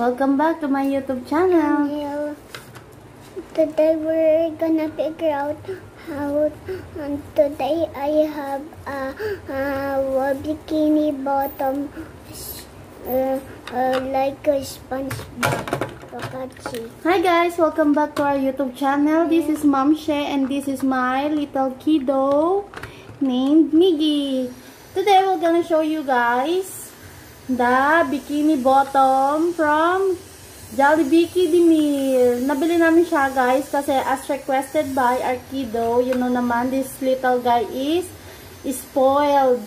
Welcome back to my YouTube channel. Today we're gonna figure out how. Today I have a bikini bottom, like a SpongeBob. Hi guys, welcome back to our YouTube channel. This is Mom Shea and this is my little kiddo named Miggy. Today we're gonna show you guys the bikini bottom from Jollibee Kiddie Meal. Nabili namin siya guys kasi as requested by our kiddo. You know naman, this little guy is spoiled.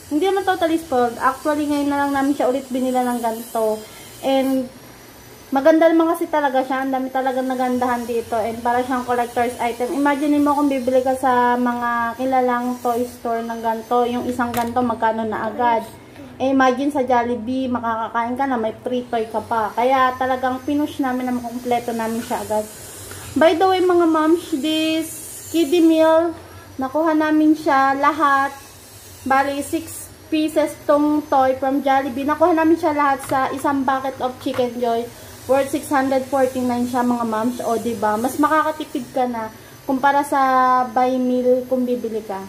Hindi naman totally spoiled. Actually, ngayon na lang namin siya ulit binila ng ganito. And maganda naman kasi talaga siya. Ang dami talagang nagandahan dito. And para siyang collector's item. Imagine mo kung bibili ka sa mga kilalang toy store ng ganito. Yung isang ganito magkano na agad. Eh, imagine sa Jollibee, makakakain ka na, may free toy ka pa. Kaya talagang pinush namin na makumpleto namin siya agad. By the way, mga moms, this kiddie meal, nakuha namin siya lahat. Bali, 6 pieces tong toy from Jollibee. Nakuha namin siya lahat sa isang bucket of Chicken Joy. Worth 649 siya, mga moms. O, diba? Mas makakatipid ka na kumpara sa buy meal kung bibili ka.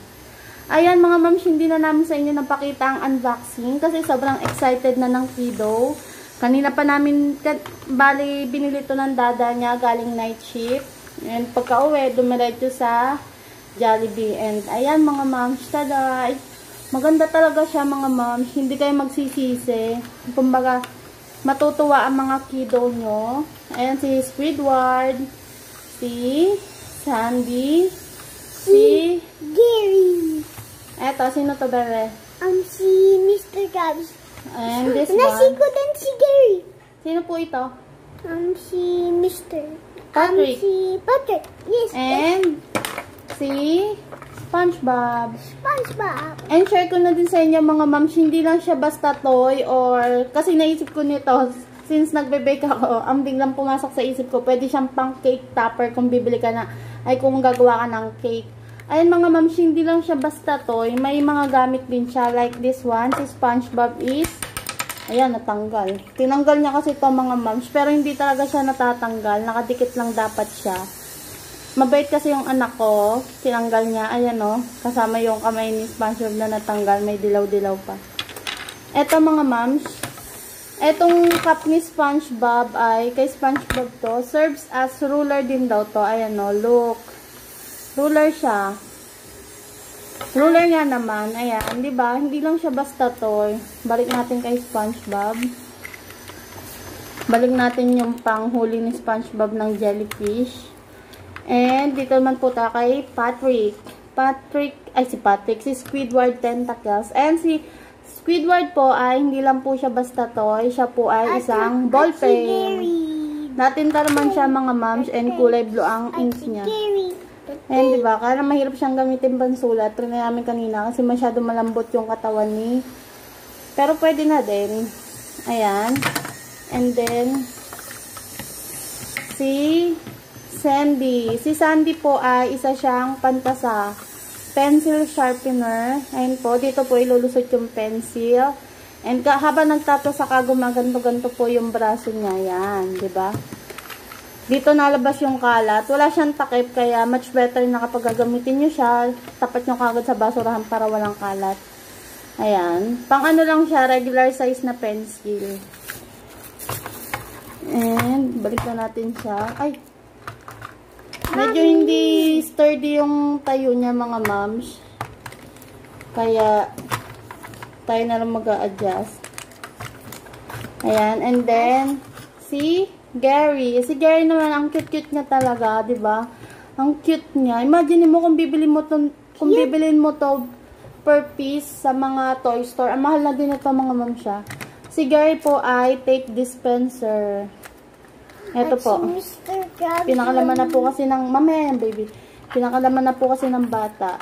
Ayan mga moms, hindi na namin sa inyo napakita ang unboxing kasi sobrang excited na ng kiddo. Kanina pa namin, bali binili ito ng dada niya galing night shift. And pagka uwi, dumiretso sa Jollibee. And ayan mga moms, tada! Maganda talaga siya mga moms, hindi kayo magsisisi. Kumbaga, matutuwa ang mga kiddo nyo. Ayan si Squidward, si Sandy, si Gary. Eto, sino to, bebe? Si Mr. Gabs. And this Nasi one. ko din si Gary. Sino po ito? Si Mr. Patrick. Si Patrick. Yes. And si SpongeBob. SpongeBob. And share ko na din sa inyo mga moms, hindi lang siya basta toy or kasi naisip ko nito since nagbe-bake ako, ang biglang pumasok sa isip ko, pwede siyang pang cake topper kung bibili ka na, ay kung gagawa ka ng cake. Ayan mga moms, hindi lang siya basta toy. May mga gamit din siya. Like this one, si SpongeBob is, ayan, natanggal. Tinanggal niya kasi ito mga moms. Pero hindi talaga siya natatanggal. Nakadikit lang dapat siya. Mabait kasi yung anak ko. Tinanggal niya. Ayan o. Kasama yung kamay ni SpongeBob na natanggal. May dilaw-dilaw pa. Eto mga moms. Etong cup ni SpongeBob ay, kay SpongeBob to, serves as ruler din daw to. Ayan o, look. Ruler siya. Ruler nga naman. Ayan, di ba? Hindi lang siya basta toy. Balik natin kay SpongeBob. Balik natin yung panghuli ni SpongeBob ng jellyfish. And dito naman po tayo kay Patrick. Si Squidward Tentacles. And si Squidward po ay hindi lang po siya basta toy. Siya po ay isang ballpen. Natinta naman siya mga moms and kulay blue ang ink niya. Ayan, diba? Kaya mahirap siyang gamitin pansulat. Trinay namin kanina kasi masyado malambot yung katawan ni. Pero pwede na din. Ayan. And then, si Sandy. Si Sandy po ay isa siyang pantasa. Pencil sharpener. Ayan po. Dito po ilulusot yung pencil. And habang nagtatasa ka, gumaganto-ganto po yung braso niya. Ayan, diba? Dito nalabas yung kalat. Wala siyang takip, kaya much better na kapag gagamitin nyo siya, tapat nyo kagad sa basurahan para walang kalat. Ayan. Pang ano lang siya, regular size na pencil. And, balik na natin siya. Ay! Medyo hindi sturdy yung tayo niya mga moms. Kaya, tayo na lang mag-a-adjust. Ayan. And then, si Gary. Si Gary naman, ang cute-cute niya talaga, 'di ba? Ang cute niya. Imagine mo kung bibilin mo to per piece sa mga toy store. Ang mahal na din ito mga ma'am siya. Si Gary po ay tape dispenser. Ito po. Pinakalaman na po kasi ng mamaya yan, baby. Pinakalaman na po kasi ng bata.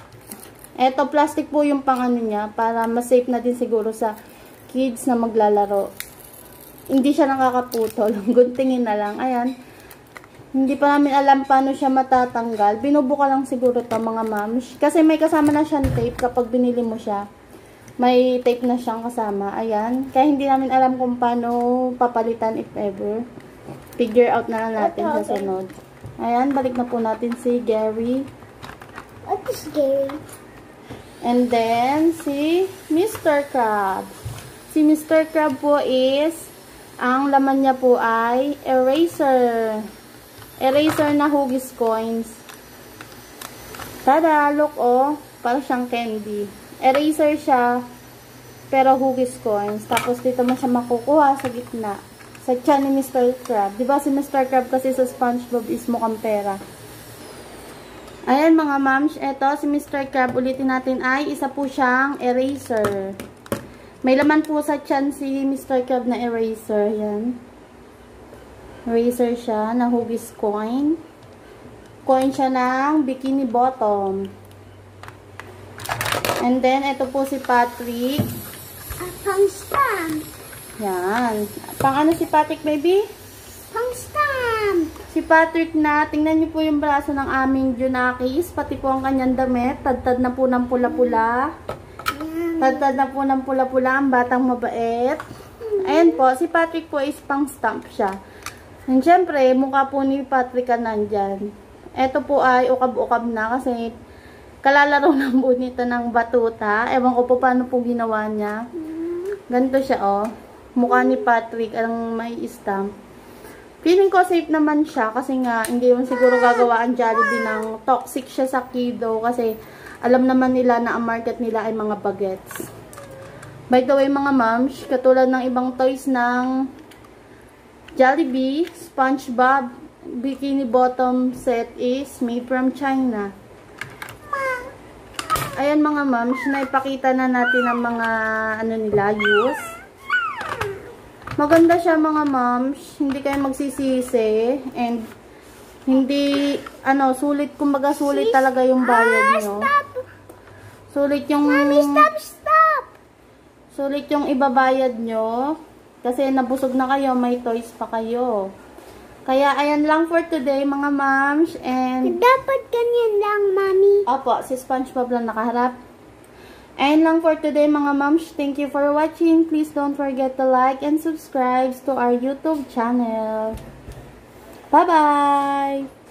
Ito, plastic po yung pang ano niya para mas safe na din siguro sa kids na maglalaro. Hindi siya nakakaputol. Guntingin na lang. Ayan. Hindi pa namin alam paano siya matatanggal. Binubuka lang siguro to mga moms. Kasi may kasama na siyang tape kapag binili mo siya. May tape na siyang kasama. Ayan. Kaya hindi namin alam kung paano papalitan if ever. Figure out na lang natin sa sunod. Ayan, balik na po natin si Gary. What is Gary? And then, si Mr. Crab. Si Mr. Crab po is, ang laman niya po ay eraser. Eraser na hugis coins. Tada! Look, oh. Parang siyang candy. Eraser siya, pero hugis coins. Tapos, dito mo siya makukuha sa gitna. Sa tiyan ni Mr. Crab. Diba si Mr. Crab kasi sa SpongeBob is mukhang pera. Ayan mga moms. Eto, si Mr. Crab, ulitin natin ay isa po siyang eraser. May laman po sa tiyan si Mr. Crab na eraser. Yan. Eraser siya na hugis coin. Coin siya ng Bikini Bottom. And then, eto po si Patrick. Pang stamp. Yan. Pang ano si Patrick, baby? Pang stamp. Si Patrick na, tingnan niyo po yung braso ng aming Junakis, pati po ang kanyang damit. Tadtad na po ng pula-pula. Tadtad na po ng pula-pula ang batang mabait. Ayan po, si Patrick po is pang stamp siya. And syempre, mukha po ni Patrick ka nandyan. Ito po ay ukab-ukab na kasi kalalaro ng bonita ng batuta. Ewan ko po paano po ginawa niya. Ganito siya, oh. Mukha ni Patrick ang may stamp. Feeling ko safe naman siya kasi nga hindi yung siguro gagawa ang Jollibee ng toxic siya sa Kido kasi alam naman nila na ang market nila ay mga bagets. By the way mga moms, katulad ng ibang toys ng Jollibee, SpongeBob Bikini Bottom set is made from China. Ayan mga moms, naipakita na natin ang mga ano nila, use. Maganda siya mga moms, hindi kayo magsisisi and hindi sulit, kumbaga sulit talaga yung bayad nyo. Sulit yung sulit yung ibabayad nyo kasi nabusog na kayo, may toys pa kayo. Kaya ayan lang for today mga moms and Dapat ganyan lang, Mami. opo, si SpongeBob lang nakaharap. Ayan lang for today mga moms. Thank you for watching. Please don't forget to like and subscribe to our YouTube channel. Bye-bye!